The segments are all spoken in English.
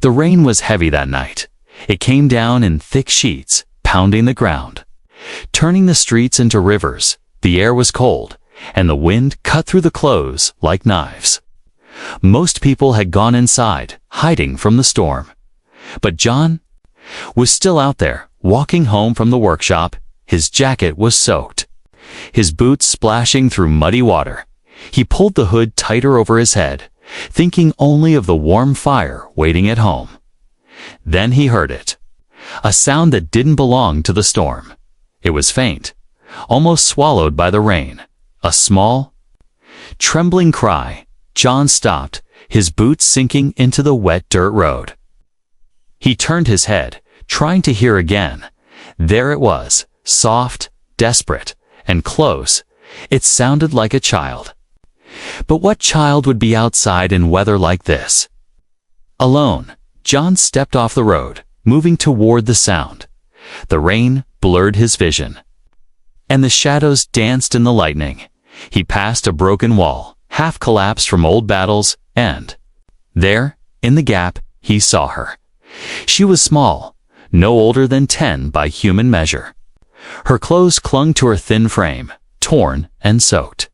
The rain was heavy that night. It came down in thick sheets, pounding the ground, turning the streets into rivers. The air was cold, and the wind cut through the clothes like knives. Most people had gone inside, hiding from the storm. But John was still out there, walking home from the workshop. His jacket was soaked, his boots splashing through muddy water. He pulled the hood tighter over his head, thinking only of the warm fire waiting at home. Then he heard it, a sound that didn't belong to the storm. It was faint, almost swallowed by the rain. A small, trembling cry. John stopped, his boots sinking into the wet dirt road. He turned his head, trying to hear again. There it was, soft, desperate, and close. It sounded like a child. But what child would be outside in weather like this? Alone, John stepped off the road, moving toward the sound. The rain blurred his vision, and the shadows danced in the lightning. He passed a broken wall, half collapsed from old battles, and there, in the gap, he saw her. She was small, no older than 10 by human measure. Her clothes clung to her thin frame, torn and soaked.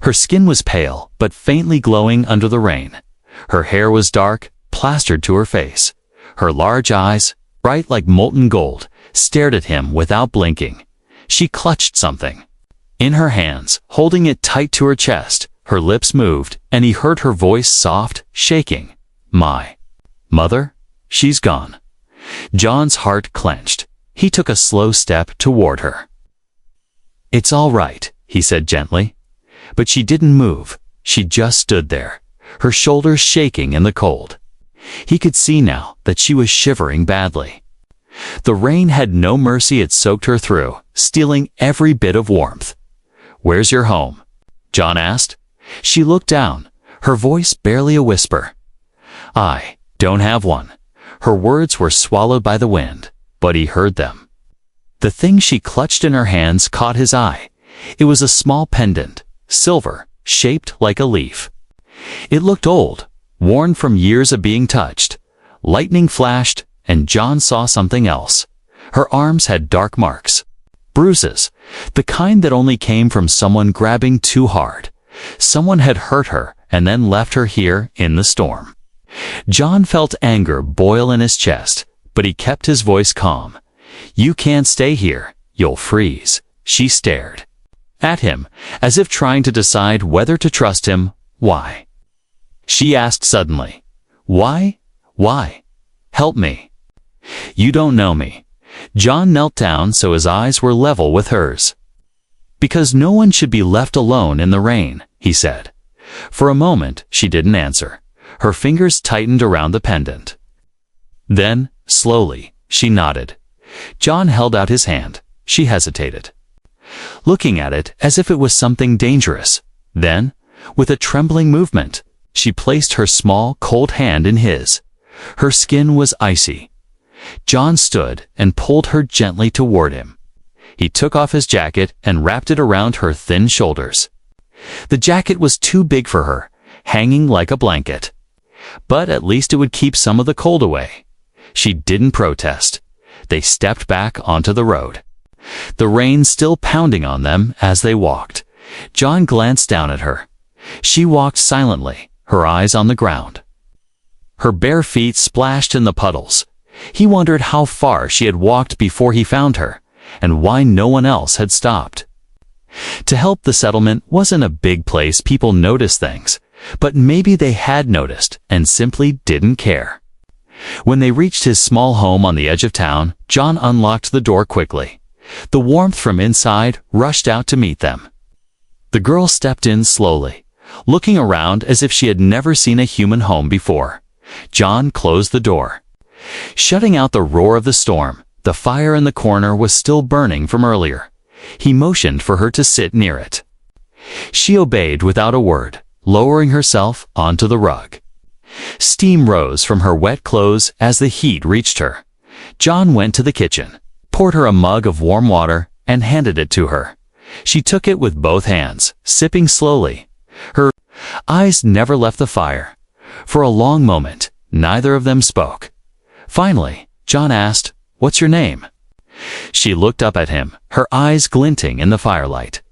Her skin was pale, but faintly glowing under the rain. Her hair was dark, plastered to her face. Her large eyes, bright like molten gold, stared at him without blinking. She clutched something in her hands, holding it tight to her chest. Her lips moved, and he heard her voice soft, shaking. "My mother? She's gone." John's heart clenched. He took a slow step toward her. "It's all right," he said gently. But she didn't move. She just stood there, her shoulders shaking in the cold. He could see now that she was shivering badly. The rain had no mercy. It soaked her through, stealing every bit of warmth. "Where's your home?" John asked. She looked down, her voice barely a whisper. "I don't have one." Her words were swallowed by the wind, but he heard them. The thing she clutched in her hands caught his eye. It was a small pendant, silver, shaped like a leaf. It looked old, worn from years of being touched. Lightning flashed, and John saw something else. Her arms had dark marks, bruises, the kind that only came from someone grabbing too hard. Someone had hurt her and then left her here in the storm. John felt anger boil in his chest, but he kept his voice calm. "You can't stay here. You'll freeze." She stared at him, as if trying to decide whether to trust him. "Why?" she asked suddenly. "Why? Why? Help me." "You don't know me." John knelt down so his eyes were level with hers. "Because no one should be left alone in the rain," he said. For a moment, she didn't answer. Her fingers tightened around the pendant. Then, slowly, she nodded. John held out his hand. She hesitated, looking at it as if it was something dangerous. Then, with a trembling movement, she placed her small, cold hand in his. Her skin was icy. John stood and pulled her gently toward him. He took off his jacket and wrapped it around her thin shoulders. The jacket was too big for her, hanging like a blanket. But at least it would keep some of the cold away. She didn't protest. They stepped back onto the road, the rain still pounding on them as they walked. John glanced down at her. She walked silently, her eyes on the ground. Her bare feet splashed in the puddles. He wondered how far she had walked before he found her, and why no one else had stopped. To help, the settlement wasn't a big place. People noticed things, but maybe they had noticed and simply didn't care. When they reached his small home on the edge of town, John unlocked the door quickly. The warmth from inside rushed out to meet them. The girl stepped in slowly, looking around as if she had never seen a human home before. John closed the door, shutting out the roar of the storm. The fire in the corner was still burning from earlier. He motioned for her to sit near it. She obeyed without a word, lowering herself onto the rug. Steam rose from her wet clothes as the heat reached her. John went to the kitchen, poured her a mug of warm water, and handed it to her. She took it with both hands, sipping slowly. Her eyes never left the fire. For a long moment, Neither of them spoke. Finally, John asked, "What's your name?" She looked up at him, her eyes glinting in the firelight.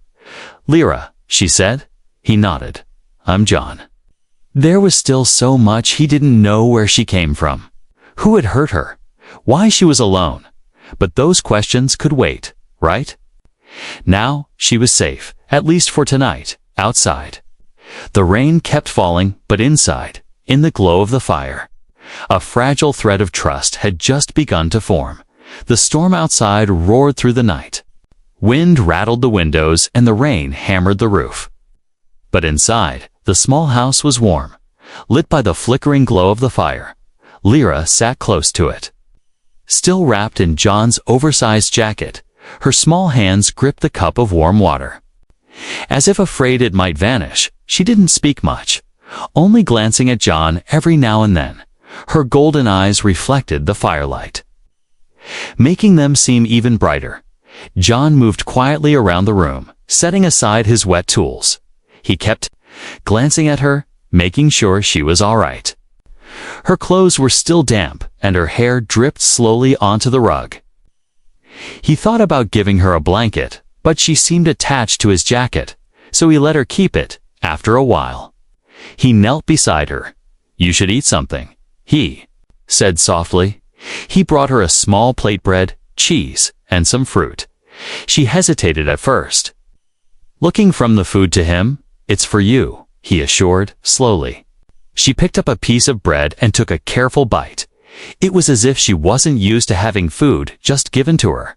"Lyra," she said. He nodded. "I'm John." There was still so much he didn't know where she came from. Who had hurt her? Why she was alone? But those questions could wait, right? Now she was safe, at least for tonight, outside. The rain kept falling, but inside, in the glow of the fire, a fragile thread of trust had just begun to form. The storm outside roared through the night. Wind rattled the windows and the rain hammered the roof. But inside, the small house was warm, lit by the flickering glow of the fire. Lyra sat close to it. Still wrapped in John's oversized jacket, her small hands gripped the cup of warm water. As if afraid it might vanish, she didn't speak much, only glancing at John every now and then. Her golden eyes reflected the firelight, making them seem even brighter. John moved quietly around the room, setting aside his wet tools. He kept glancing at her, making sure she was all right. Her clothes were still damp, and her hair dripped slowly onto the rug. He thought about giving her a blanket, but she seemed attached to his jacket, so he let her keep it. After a while, he knelt beside her. "You should eat something," he said softly. He brought her a small plate bread, cheese, and some fruit. She hesitated at first. Looking from the food to him, "It's for you," he assured, slowly. She picked up a piece of bread and took a careful bite. It was as if she wasn't used to having food just given to her.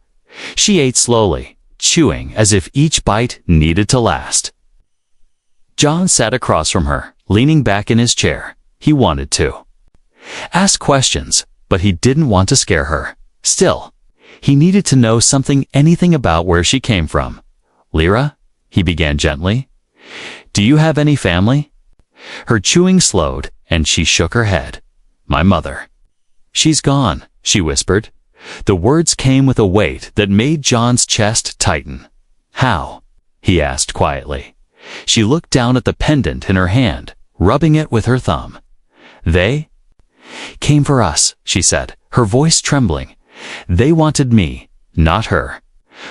She ate slowly, chewing as if each bite needed to last. John sat across from her, leaning back in his chair. He wanted to ask questions, but he didn't want to scare her. Still, he needed to know anything about where she came from. "Lyra," he began gently, "do you have any family?" Her chewing slowed, and she shook her head. "My mother. She's gone," she whispered. The words came with a weight that made John's chest tighten. "How?" he asked quietly. She looked down at the pendant in her hand, rubbing it with her thumb. "They came for us," she said, her voice trembling. "They wanted me, not her.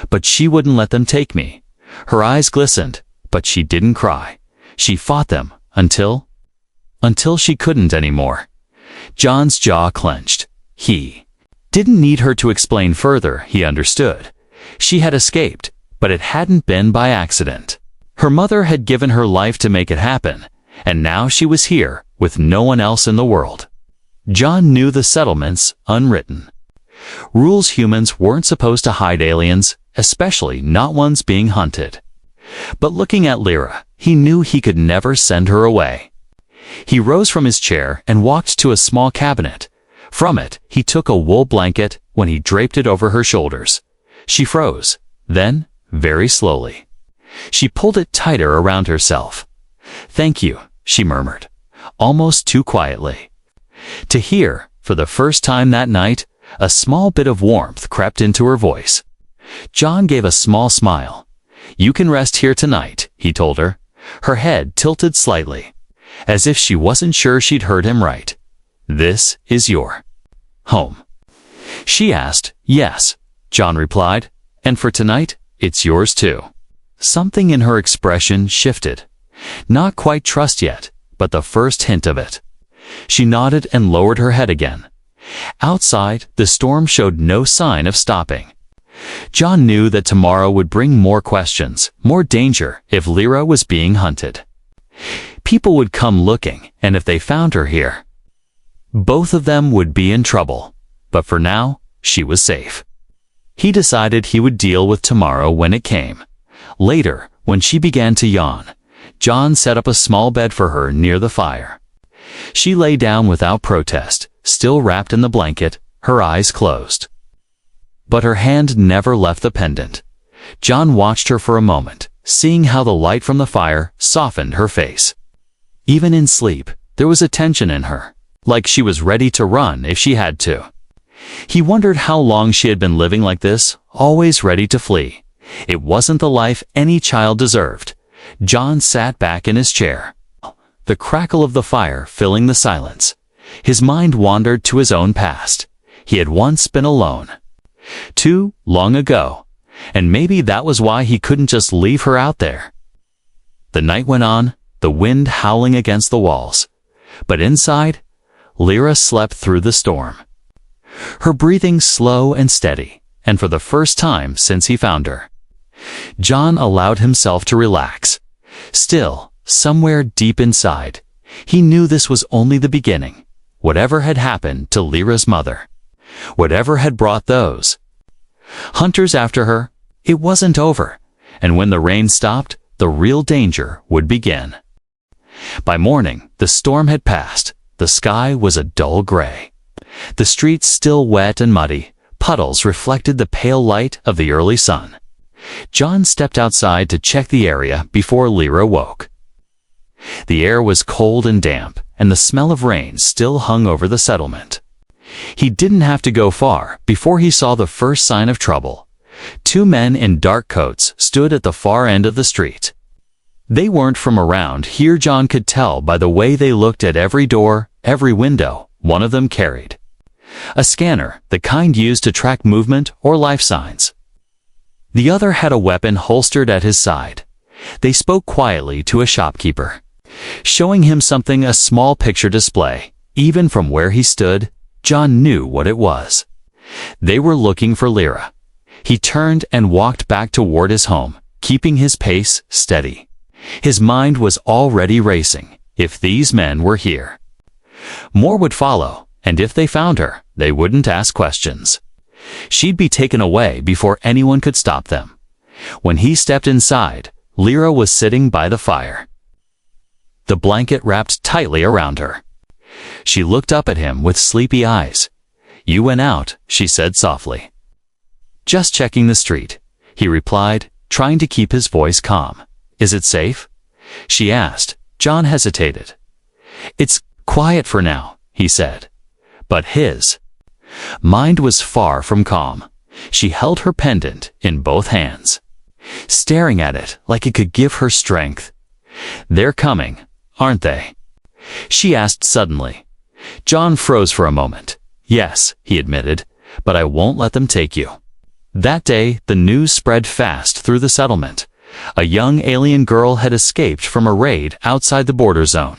But she wouldn't let them take me." Her eyes glistened, but she didn't cry. She fought them until she couldn't anymore. John's jaw clenched. He didn't need her to explain further, he understood. She had escaped, but it hadn't been by accident. Her mother had given her life to make it happen, and now she was here with no one else in the world. John knew the settlement's unwritten rules. Humans weren't supposed to hide aliens, especially not ones being hunted. But looking at Lyra, he knew he could never send her away. He rose from his chair and walked to a small cabinet. From it, he took a wool blanket. When he draped it over her shoulders, she froze. Then, very slowly, she pulled it tighter around herself. "Thank you," she murmured, almost too quietly. To hear, for the first time that night, a small bit of warmth crept into her voice. John gave a small smile. "You can rest here tonight," he told her. Her head tilted slightly, as if she wasn't sure she'd heard him right. "This is your home?" she asked. "Yes," John replied. "And for tonight, it's yours too." Something in her expression shifted. Not quite trust yet, but the first hint of it. She nodded and lowered her head again. Outside, the storm showed no sign of stopping. John knew that tomorrow would bring more questions, more danger if Lyra was being hunted. People would come looking, and if they found her here, both of them would be in trouble. But for now, she was safe. He decided he would deal with tomorrow when it came. Later, when she began to yawn, John set up a small bed for her near the fire. She lay down without protest, still wrapped in the blanket, her eyes closed. But her hand never left the pendant. John watched her for a moment, seeing how the light from the fire softened her face. Even in sleep, there was a tension in her, like she was ready to run if she had to. He wondered how long she had been living like this, always ready to flee. It wasn't the life any child deserved. John sat back in his chair, the crackle of the fire filling the silence. His mind wandered to his own past. He had once been alone. Too long ago. And maybe that was why he couldn't just leave her out there. The night went on, the wind howling against the walls. But inside, Lyra slept through the storm. Her breathing slow and steady, and for the first time since he found her. John allowed himself to relax. Still, somewhere deep inside, he knew this was only the beginning. Whatever had happened to Lyra's mother, whatever had brought those hunters after her, it wasn't over, and when the rain stopped, the real danger would begin. By morning, the storm had passed. The sky was a dull gray. The streets still wet and muddy. Puddles reflected the pale light of the early sun. John stepped outside to check the area before Lyra woke. The air was cold and damp, and the smell of rain still hung over the settlement. He didn't have to go far before he saw the first sign of trouble. Two men in dark coats stood at the far end of the street. They weren't from around here. John could tell by the way they looked at every door, every window. One of them carried a scanner, the kind used to track movement or life signs. The other had a weapon holstered at his side. They spoke quietly to a shopkeeper, showing him something, a small picture display. Even from where he stood, John knew what it was. They were looking for Lyra. He turned and walked back toward his home, keeping his pace steady. His mind was already racing. If these men were here, more would follow, and if they found her, they wouldn't ask questions. She'd be taken away before anyone could stop them. When he stepped inside, Lyra was sitting by the fire, the blanket wrapped tightly around her. She looked up at him with sleepy eyes. "You went out," she said softly. "Just checking the street," he replied, trying to keep his voice calm. "Is it safe?" she asked. John hesitated. "It's quiet for now," he said. But his mind was far from calm. She held her pendant in both hands, staring at it like it could give her strength. "They're coming, aren't they?" she asked suddenly. John froze for a moment. "Yes," he admitted, "but I won't let them take you." That day, the news spread fast through the settlement. A young alien girl had escaped from a raid outside the border zone.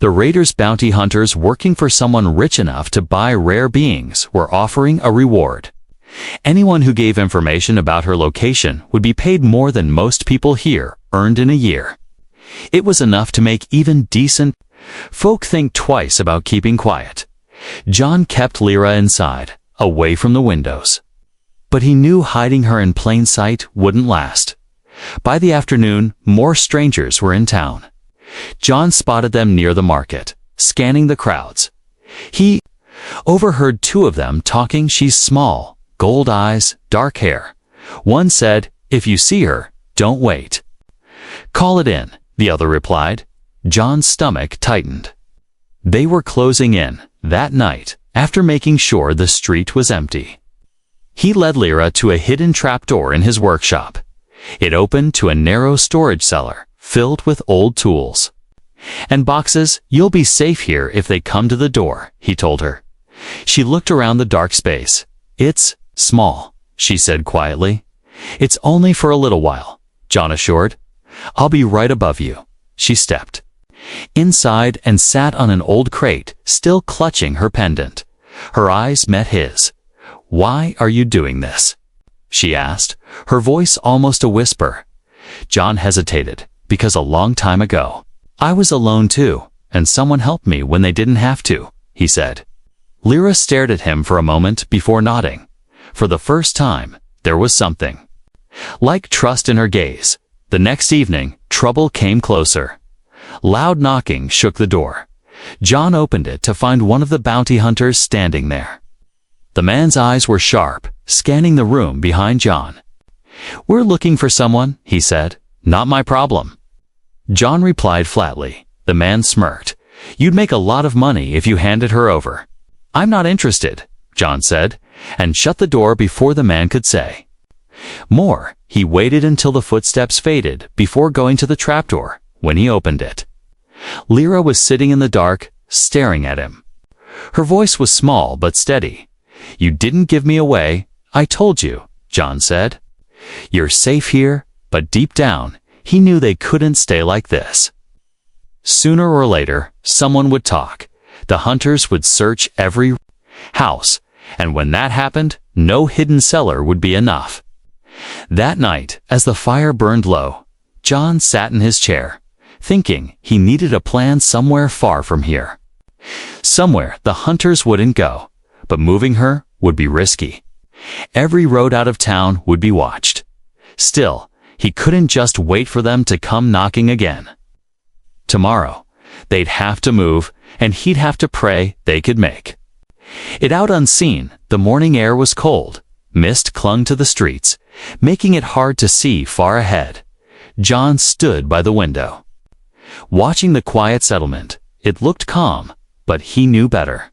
The raiders' bounty hunters, working for someone rich enough to buy rare beings, were offering a reward. Anyone who gave information about her location would be paid more than most people here earned in a year. It was enough to make even decent folk think twice about keeping quiet. John kept Lyra inside, away from the windows. But he knew hiding her in plain sight wouldn't last. By the afternoon, more strangers were in town. John spotted them near the market, scanning the crowds. He overheard two of them talking. "She's small, gold eyes, dark hair." One said, "If you see her, don't wait. Call it in," the other replied. John's stomach tightened. They were closing in that night, after making sure the street was empty. He led Lyra to a hidden trapdoor in his workshop. It opened to a narrow storage cellar filled with old tools and boxes. "You'll be safe here if they come to the door," he told her. She looked around the dark space. "It's small," she said quietly. "It's only for a little while," John assured. "I'll be right above you." She stepped inside and sat on an old crate, still clutching her pendant. Her eyes met his. "Why are you doing this?" she asked, her voice almost a whisper. John hesitated. "Because a long time ago, I was alone too, and someone helped me when they didn't have to," he said. Lyra stared at him for a moment before nodding. For the first time, there was something like trust in her gaze. The next evening, trouble came closer. Loud knocking shook the door. John opened it to find one of the bounty hunters standing there. The man's eyes were sharp, scanning the room behind John. "We're looking for someone," he said. "Not my problem," John replied flatly. The man smirked. "You'd make a lot of money if you handed her over." "I'm not interested," John said, and shut the door before the man could say more. He waited until the footsteps faded before going to the trapdoor. When he opened it, Lyra was sitting in the dark, staring at him. Her voice was small but steady. "You didn't give me away. I told you," John said. "You're safe here," but deep down, he knew they couldn't stay like this. Sooner or later, someone would talk. The hunters would search every house, and when that happened, no hidden cellar would be enough. That night, as the fire burned low, John sat in his chair, thinking he needed a plan somewhere far from here. Somewhere the hunters wouldn't go, but moving her would be risky. Every road out of town would be watched. Still, he couldn't just wait for them to come knocking again. Tomorrow, they'd have to move, and he'd have to pray they could make it out unseen. The morning air was cold. Mist clung to the streets, making it hard to see far ahead. John stood by the window, watching the quiet settlement. It looked calm, but he knew better.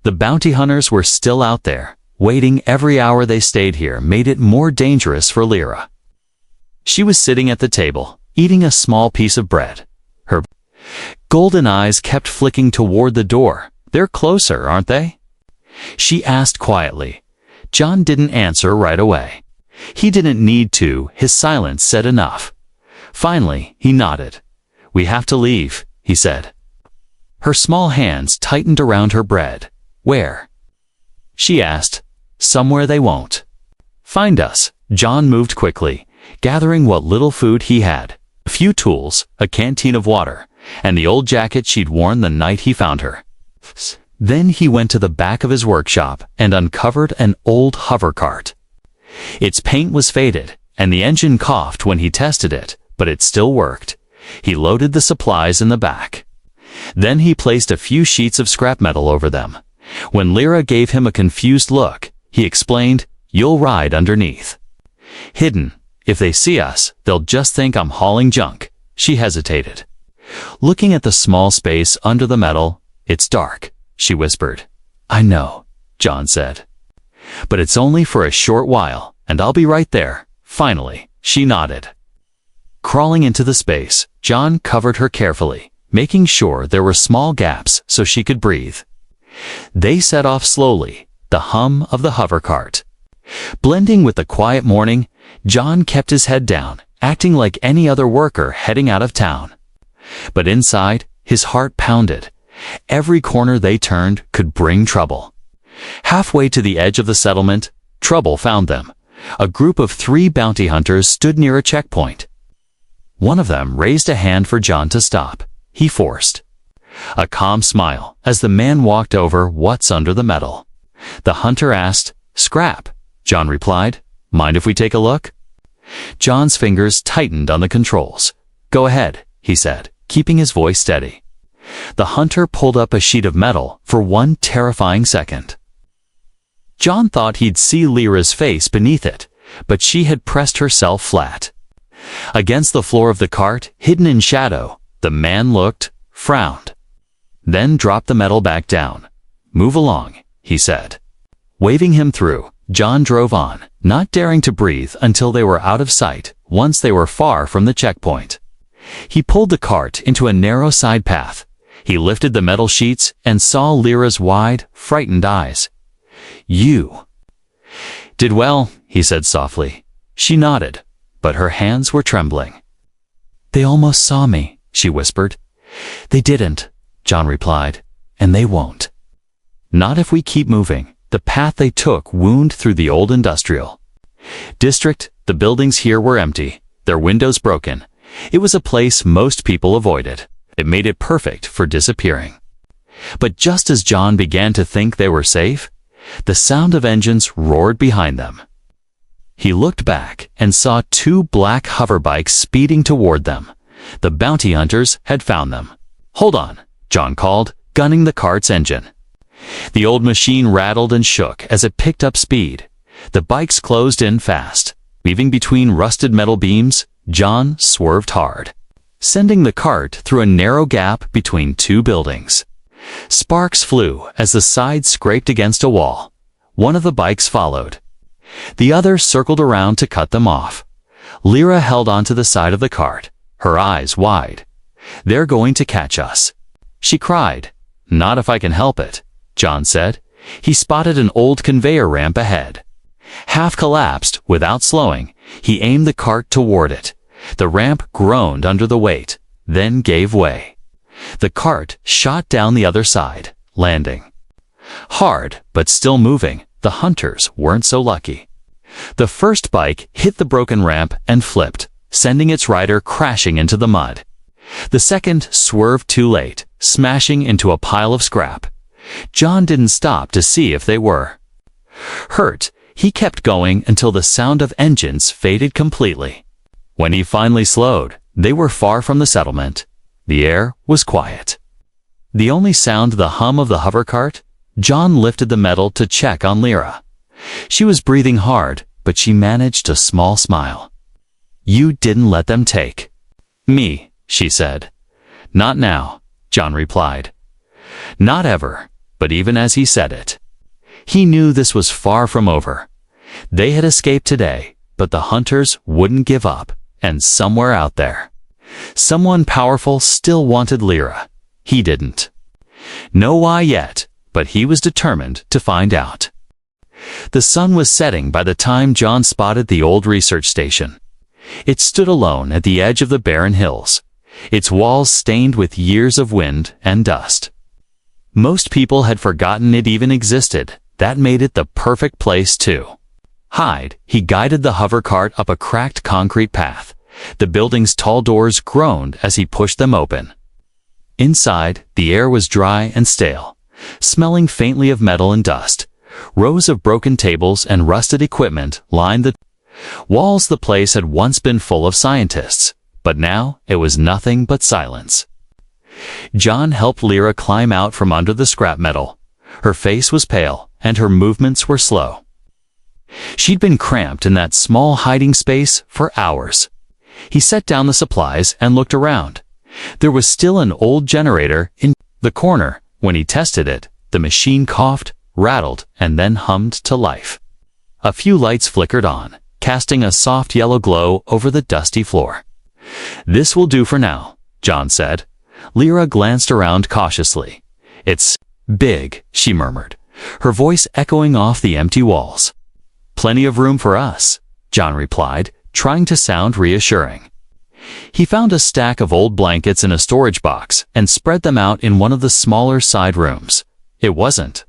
The bounty hunters were still out there, waiting. Every hour they stayed here made it more dangerous for Lyra. She was sitting at the table, eating a small piece of bread. Her golden eyes kept flicking toward the door. "They're closer, aren't they?" she asked quietly. John didn't answer right away. He didn't need to. His silence said enough. Finally, he nodded. "We have to leave," he said. Her small hands tightened around her bread. "Where?" she asked. "Somewhere they won't find us." John moved quickly, gathering what little food he had. A few tools, a canteen of water, and the old jacket she'd worn the night he found her. Then he went to the back of his workshop and uncovered an old hover cart. Its paint was faded, and the engine coughed when he tested it, but it still worked. He loaded the supplies in the back. Then he placed a few sheets of scrap metal over them. When Lyra gave him a confused look, he explained, "You'll ride underneath. Hidden. If they see us, they'll just think I'm hauling junk." She hesitated, looking at the small space under the metal. "It's dark," she whispered. "I know," John said. "But it's only for a short while, and I'll be right there." Finally, she nodded. Crawling into the space, John covered her carefully, making sure there were small gaps so she could breathe. They set off slowly, the hum of the hover cart blending with the quiet morning. John kept his head down, acting like any other worker heading out of town. But inside, his heart pounded. Every corner they turned could bring trouble. Halfway to the edge of the settlement, trouble found them. A group of 3 bounty hunters stood near a checkpoint. One of them raised a hand for John to stop. He forced a calm smile as the man walked over. "What's under the metal?" the hunter asked. "Scrap," John replied. "Mind if we take a look?" John's fingers tightened on the controls. "Go ahead," he said, keeping his voice steady. The hunter pulled up a sheet of metal for one terrifying second. John thought he'd see Lyra's face beneath it, but she had pressed herself flat against the floor of the cart, hidden in shadow. The man looked, frowned, then dropped the metal back down. "Move along," he said. Waving him through, John drove on, not daring to breathe until they were out of sight. Once they were far from the checkpoint, he pulled the cart into a narrow side path. He lifted the metal sheets and saw Lyra's wide, frightened eyes. "You did well," he said softly. She nodded, but her hands were trembling. "They almost saw me," she whispered. "They didn't," John replied, "and they won't. Not if we keep moving." The path they took wound through the old industrial district. The buildings here were empty, their windows broken. It was a place most people avoided. It made it perfect for disappearing. But just as John began to think they were safe, the sound of engines roared behind them. He looked back and saw 2 black hover bikes speeding toward them. The bounty hunters had found them. "Hold on," John called, gunning the cart's engine. The old machine rattled and shook as it picked up speed. The bikes closed in fast. Weaving between rusted metal beams, John swerved hard, sending the cart through a narrow gap between 2 buildings. Sparks flew as the side scraped against a wall. One of the bikes followed. The other circled around to cut them off. Lyra held onto the side of the cart, her eyes wide. "They're going to catch us," she cried. "Not if I can help it," John said. He spotted an old conveyor ramp ahead. Half collapsed, without slowing, he aimed the cart toward it. The ramp groaned under the weight, then gave way. The cart shot down the other side, landing. Hard, but still moving, the hunters weren't so lucky. The first bike hit the broken ramp and flipped, sending its rider crashing into the mud. The second swerved too late, smashing into a pile of scrap. John didn't stop to see if they were hurt. He kept going until the sound of engines faded completely. When he finally slowed, they were far from the settlement. The air was quiet. The only sound the hum of the hover cart. John lifted the metal to check on Lyra. She was breathing hard, but she managed a small smile. "You didn't let them take me," she said. "Not now," John replied. Not ever, but even as he said it, he knew this was far from over. They had escaped today, but the hunters wouldn't give up, and somewhere out there, someone powerful still wanted Lyra. He didn't know why yet, but he was determined to find out. The sun was setting by the time John spotted the old research station. It stood alone at the edge of the barren hills, its walls stained with years of wind and dust. Most people had forgotten it even existed. That made it the perfect place to hide. He guided the hover cart up a cracked concrete path. The building's tall doors groaned as he pushed them open. Inside, the air was dry and stale, smelling faintly of metal and dust. Rows of broken tables and rusted equipment lined the walls. The place had once been full of scientists, but now it was nothing but silence. John helped Lyra climb out from under the scrap metal. Her face was pale, and her movements were slow. She'd been cramped in that small hiding space for hours. He set down the supplies and looked around. There was still an old generator in the corner. When he tested it, the machine coughed, rattled, and then hummed to life. A few lights flickered on, casting a soft yellow glow over the dusty floor. "This will do for now," John said. Lyra glanced around cautiously. "It's big," she murmured, her voice echoing off the empty walls. "Plenty of room for us," John replied, trying to sound reassuring. He found a stack of old blankets in a storage box and spread them out in one of the smaller side rooms. It wasn't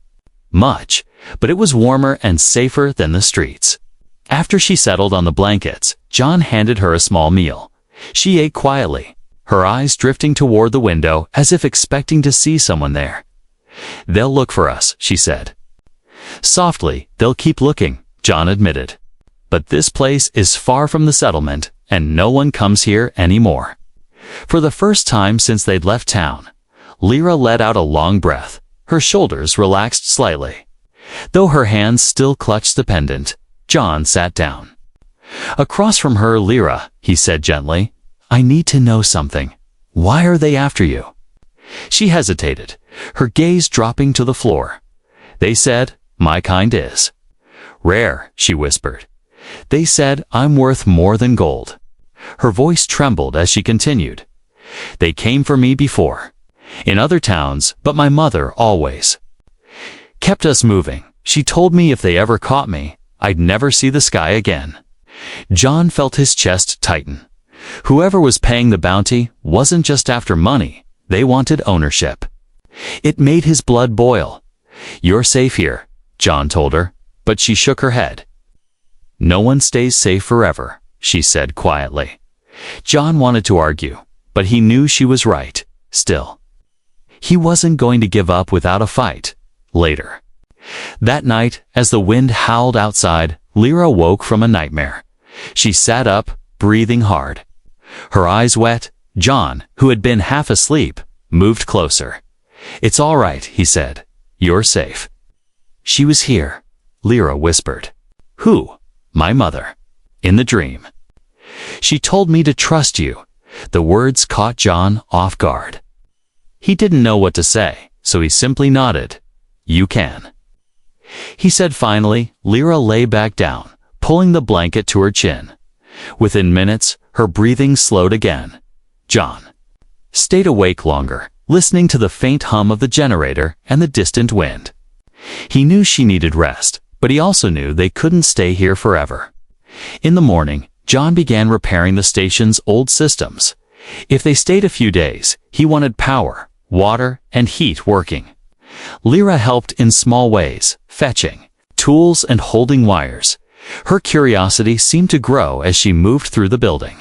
much, but it was warmer and safer than the streets. After she settled on the blankets, John handed her a small meal. She ate quietly, her eyes drifting toward the window as if expecting to see someone there. "They'll look for us," she said. Softly, "They'll keep looking," John admitted. "But this place is far from the settlement, and no one comes here anymore." For the first time since they'd left town, Lyra let out a long breath. Her shoulders relaxed slightly. Though her hands still clutched the pendant, John sat down. Across from her, "Lyra," he said gently, "I need to know something. Why are they after you?" She hesitated, her gaze dropping to the floor. "They said, my kind is rare," she whispered. "They said I'm worth more than gold." Her voice trembled as she continued. "They came for me before, in other towns, but my mother always kept us moving. She told me if they ever caught me, I'd never see the sky again." John felt his chest tighten. Whoever was paying the bounty wasn't just after money, they wanted ownership. It made his blood boil. "You're safe here," John told her, but she shook her head. "No one stays safe forever," she said quietly. John wanted to argue, but he knew she was right. Still, he wasn't going to give up without a fight. Later that night, as the wind howled outside, Lyra woke from a nightmare. She sat up, breathing hard, her eyes wet. John, who had been half asleep, moved closer. "It's all right," he said. "You're safe." "She was here," Lyra whispered. "Who?" "My mother. In the dream. She told me to trust you." The words caught John off guard. He didn't know what to say, so he simply nodded. "You can," he said finally. Lyra lay back down, pulling the blanket to her chin. Within minutes, her breathing slowed again. John stayed awake longer, listening to the faint hum of the generator and the distant wind. He knew she needed rest, but he also knew they couldn't stay here forever. In the morning, John began repairing the station's old systems. If they stayed a few days, he wanted power, water, and heat working. Lyra helped in small ways, fetching tools and holding wires. Her curiosity seemed to grow as she moved through the building.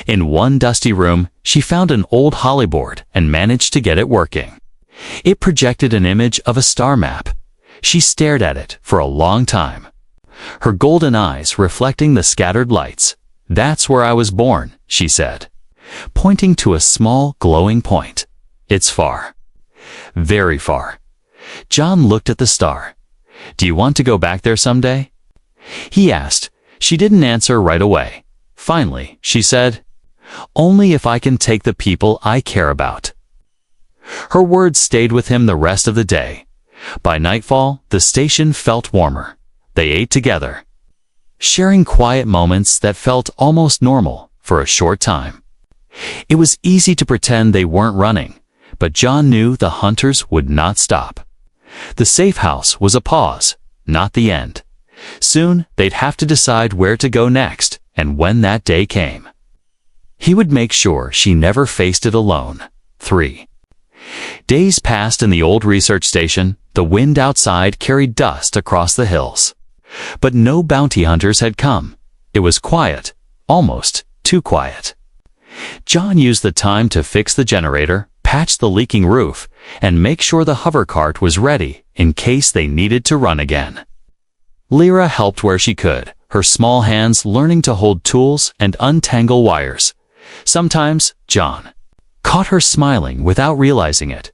In one dusty room, she found an old hollyboard and managed to get it working. It projected an image of a star map. She stared at it for a long time, her golden eyes reflecting the scattered lights. "That's where I was born," she said, pointing to a small glowing point. "It's far. Very far." John looked at the star. "Do you want to go back there someday?" he asked. She didn't answer right away. Finally, she said, "Only if I can take the people I care about." Her words stayed with him the rest of the day. By nightfall, the station felt warmer. They ate together, sharing quiet moments that felt almost normal for a short time. It was easy to pretend they weren't running, but John knew the hunters would not stop. The safe house was a pause, not the end. Soon, they'd have to decide where to go next, and when that day came, he would make sure she never faced it alone. 3. Days passed in the old research station. The wind outside carried dust across the hills. But no bounty hunters had come. It was quiet, almost too quiet. John used the time to fix the generator, patch the leaking roof, and make sure the hover cart was ready in case they needed to run again. Lyra helped where she could, her small hands learning to hold tools and untangle wires. Sometimes, John caught her smiling without realizing it.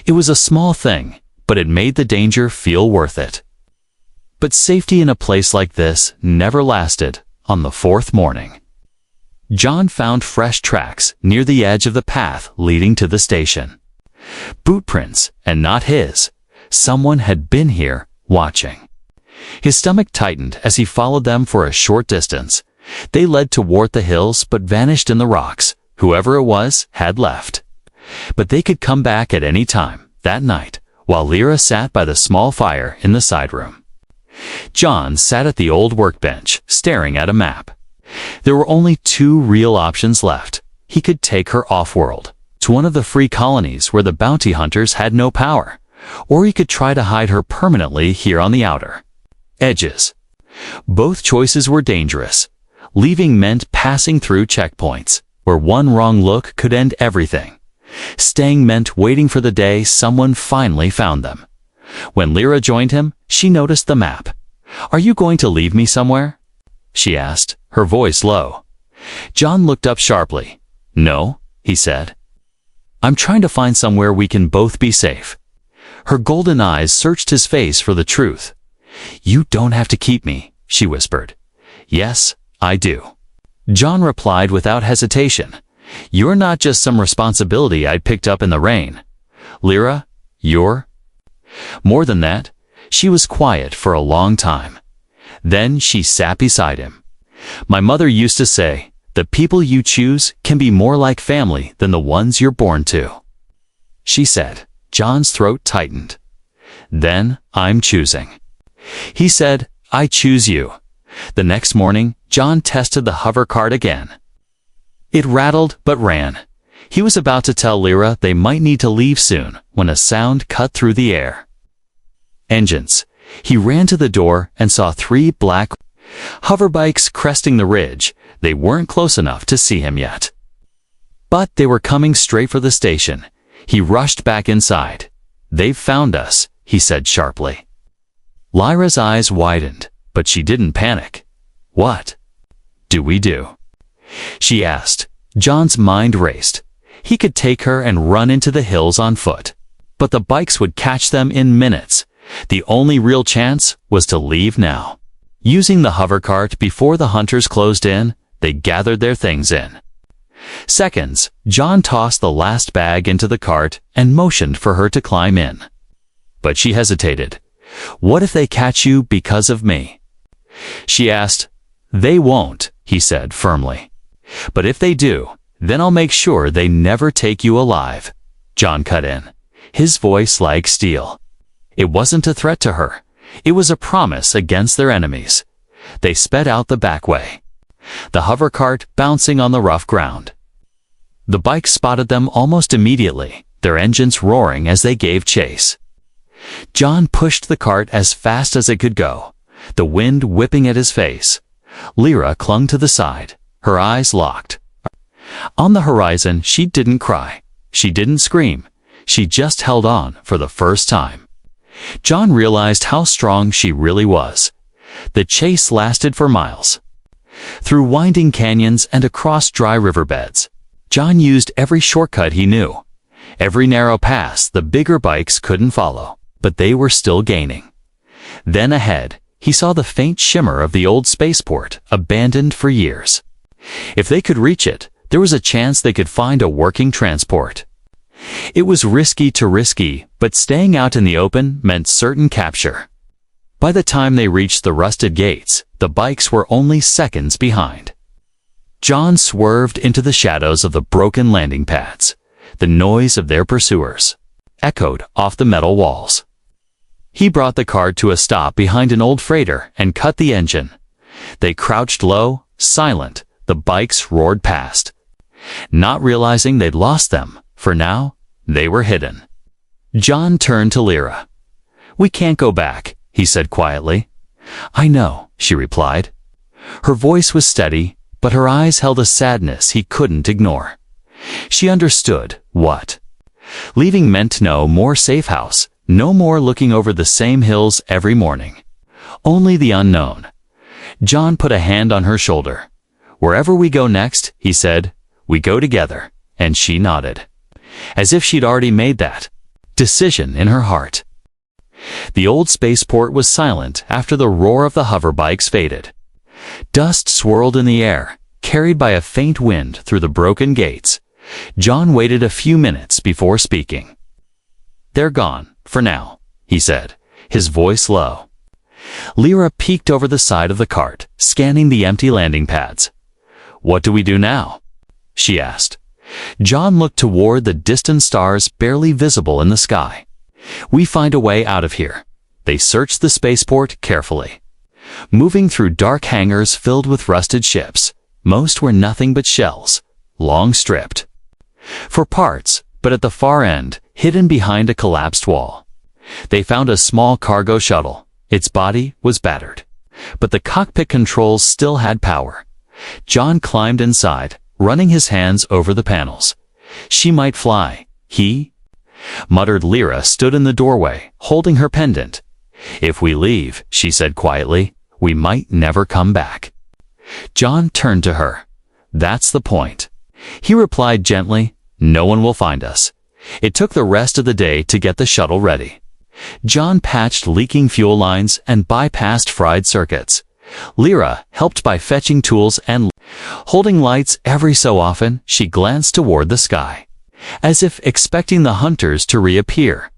It was a small thing, but it made the danger feel worth it. But safety in a place like this never lasted. On the 4th morning, John found fresh tracks near the edge of the path leading to the station. Boot prints, and not his. Someone had been here, watching. His stomach tightened as he followed them for a short distance. They led toward the hills but vanished in the rocks. Whoever it was had left. But they could come back at any time. That night, while Lyra sat by the small fire in the side room, John sat at the old workbench, staring at a map. There were only 2 real options left. He could take her off-world, to one of the free colonies where the bounty hunters had no power, or he could try to hide her permanently here on the outer edges. Both choices were dangerous. Leaving meant passing through checkpoints, where one wrong look could end everything. Staying meant waiting for the day someone finally found them. When Lyra joined him, she noticed the map. "Are you going to leave me somewhere?" she asked, her voice low. John looked up sharply. "No," he said. "I'm trying to find somewhere we can both be safe." Her golden eyes searched his face for the truth. "You don't have to keep me," she whispered. "Yes, I do." John replied without hesitation. "You're not just some responsibility I'd picked up in the rain. Lyra, you're more than that." She was quiet for a long time. Then she sat beside him. "My mother used to say, the people you choose can be more like family than the ones you're born to," she said. John's throat tightened. "Then I'm choosing." He said, "I choose you." The next morning, John tested the hover cart again. It rattled but ran. He was about to tell Lyra they might need to leave soon when a sound cut through the air. Engines. He ran to the door and saw 3 black hoverbikes cresting the ridge. They weren't close enough to see him yet, but they were coming straight for the station. He rushed back inside. "They've found us," he said sharply. Lyra's eyes widened, but she didn't panic. "What do we do?" she asked. John's mind raced. He could take her and run into the hills on foot, but the bikes would catch them in minutes. The only real chance was to leave now. Using the hover cart before the hunters closed in, they gathered their things in seconds. John tossed the last bag into the cart and motioned for her to climb in. But she hesitated. "What if they catch you because of me?" she asked. "They won't," he said firmly. "But if they do, then I'll make sure they never take you alive." John cut in, his voice like steel. It wasn't a threat to her. It was a promise against their enemies. They sped out the back way, the hover cart bouncing on the rough ground. The bikes spotted them almost immediately, their engines roaring as they gave chase. John pushed the cart as fast as it could go, the wind whipping at his face. Lyra clung to the side, her eyes locked. On the horizon, she didn't cry. She didn't scream. She just held on for the first time. John realized how strong she really was. The chase lasted for miles. Through winding canyons and across dry riverbeds, John used every shortcut he knew. Every narrow pass the bigger bikes couldn't follow, but they were still gaining. Then ahead, he saw the faint shimmer of the old spaceport, abandoned for years. If they could reach it, there was a chance they could find a working transport. It was risky, but staying out in the open meant certain capture. By the time they reached the rusted gates, the bikes were only seconds behind. John swerved into the shadows of the broken landing pads. The noise of their pursuers echoed off the metal walls. He brought the car to a stop behind an old freighter and cut the engine. They crouched low, silent. The bikes roared past. Not realizing they'd lost them, for now, they were hidden. John turned to Lyra. "We can't go back," he said quietly. "I know," she replied. Her voice was steady, but her eyes held a sadness he couldn't ignore. She understood what leaving meant: no more safe house, no more looking over the same hills every morning. Only the unknown. John put a hand on her shoulder. "Wherever we go next," he said, "we go together," and she nodded, as if she'd already made that decision in her heart. The old spaceport was silent after the roar of the hover bikes faded. Dust swirled in the air, carried by a faint wind through the broken gates. John waited a few minutes before speaking. "They're gone, for now," he said, his voice low. Lyra peeked over the side of the cart, scanning the empty landing pads. "What do we do now?" she asked. John looked toward the distant stars barely visible in the sky. "We find a way out of here." They searched the spaceport carefully, moving through dark hangars filled with rusted ships. Most were nothing but shells, long stripped for parts, but at the far end, hidden behind a collapsed wall, they found a small cargo shuttle. Its body was battered, but the cockpit controls still had power. John climbed inside, running his hands over the panels. "She might fly," he muttered. Lyra stood in the doorway, holding her pendant. "If we leave," she said quietly, "we might never come back." John turned to her. "That's the point," he replied gently. "No one will find us." It took the rest of the day to get the shuttle ready. John patched leaking fuel lines and bypassed fried circuits. Lyra helped by fetching tools and holding lights. Every so often, she glanced toward the sky, as if expecting the hunters to reappear.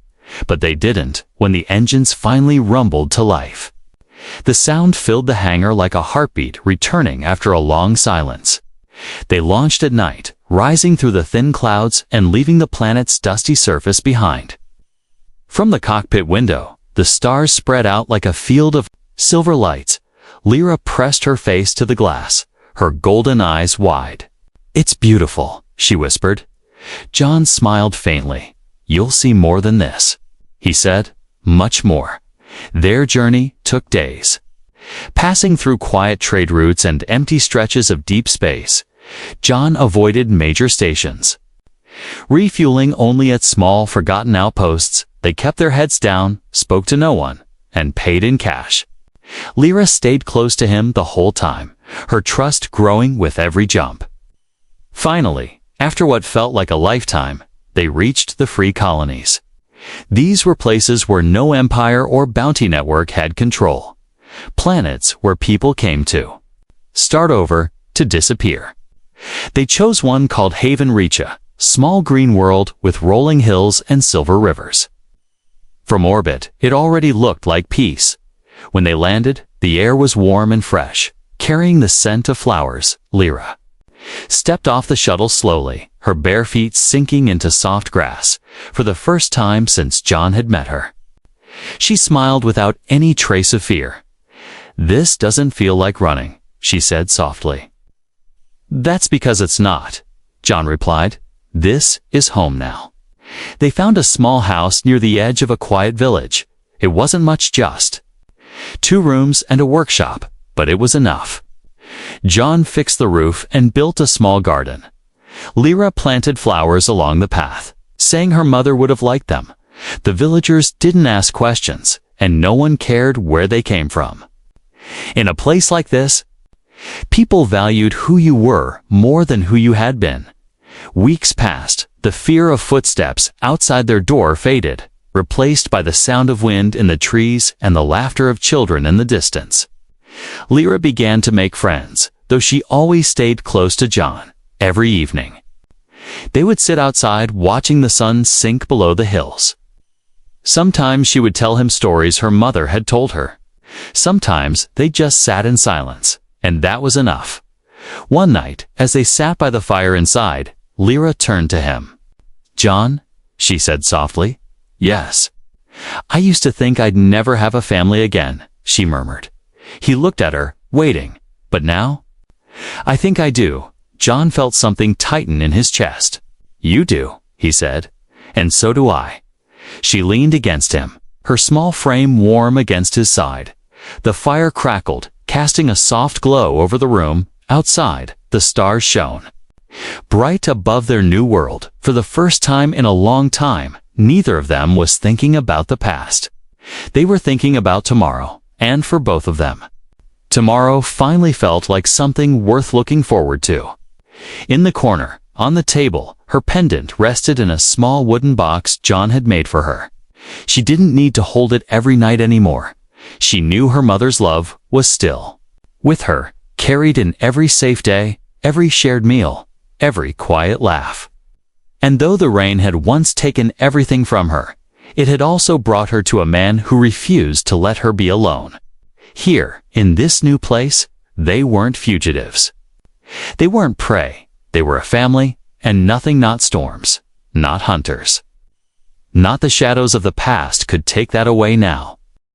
But they didn't when the engines finally rumbled to life. The sound filled the hangar like a heartbeat returning after a long silence. They launched at night, rising through the thin clouds and leaving the planet's dusty surface behind. From the cockpit window, the stars spread out like a field of silver lights. Lyra pressed her face to the glass, her golden eyes wide. "It's beautiful," she whispered. John smiled faintly. "You'll see more than this," he said. "Much more." Their journey took days, passing through quiet trade routes and empty stretches of deep space. John avoided major stations, refueling only at small, forgotten outposts. They kept their heads down, spoke to no one, and paid in cash. Lyra stayed close to him the whole time, her trust growing with every jump. Finally, after what felt like a lifetime, they reached the free colonies. These were places where no empire or bounty network had control. Planets where people came to start over, to disappear. They chose one called Haven Reacha, small green world with rolling hills and silver rivers. From orbit, it already looked like peace. When they landed, the air was warm and fresh, carrying the scent of flowers. Lyra stepped off the shuttle slowly, her bare feet sinking into soft grass, for the first time since John had met her. She smiled without any trace of fear. "This doesn't feel like running," she said softly. "That's because it's not," John replied. "This is home now." They found a small house near the edge of a quiet village. It wasn't much, just 2 rooms and a workshop, but it was enough. John fixed the roof and built a small garden. Lyra planted flowers along the path, saying her mother would have liked them. The villagers didn't ask questions, and no one cared where they came from. In a place like this, people valued who you were more than who you had been. Weeks passed. The fear of footsteps outside their door faded, replaced by the sound of wind in the trees and the laughter of children in the distance. Lyra began to make friends, though she always stayed close to John. Every evening, they would sit outside watching the sun sink below the hills. Sometimes she would tell him stories her mother had told her. Sometimes they just sat in silence, and that was enough. One night, as they sat by the fire inside, Lyra turned to him. "John," she said softly. "Yes." "I used to think I'd never have a family again," she murmured. He looked at her, waiting. "But now?" "I think I do." John felt something tighten in his chest. "You do," he said. "And so do I." She leaned against him, her small frame warm against his side. The fire crackled, casting a soft glow over the room. Outside, the stars shone. Bright above their new world, for the first time in a long time, neither of them was thinking about the past. They were thinking about tomorrow, and for both of them, tomorrow finally felt like something worth looking forward to. In the corner, on the table, her pendant rested in a small wooden box John had made for her. She didn't need to hold it every night anymore. She knew her mother's love was still with her, carried in every safe day, every shared meal, every quiet laugh. And though the rain had once taken everything from her, it had also brought her to a man who refused to let her be alone. Here, in this new place, they weren't fugitives. They weren't prey. They were a family, and nothing, not storms, not hunters, not the shadows of the past could take that away now.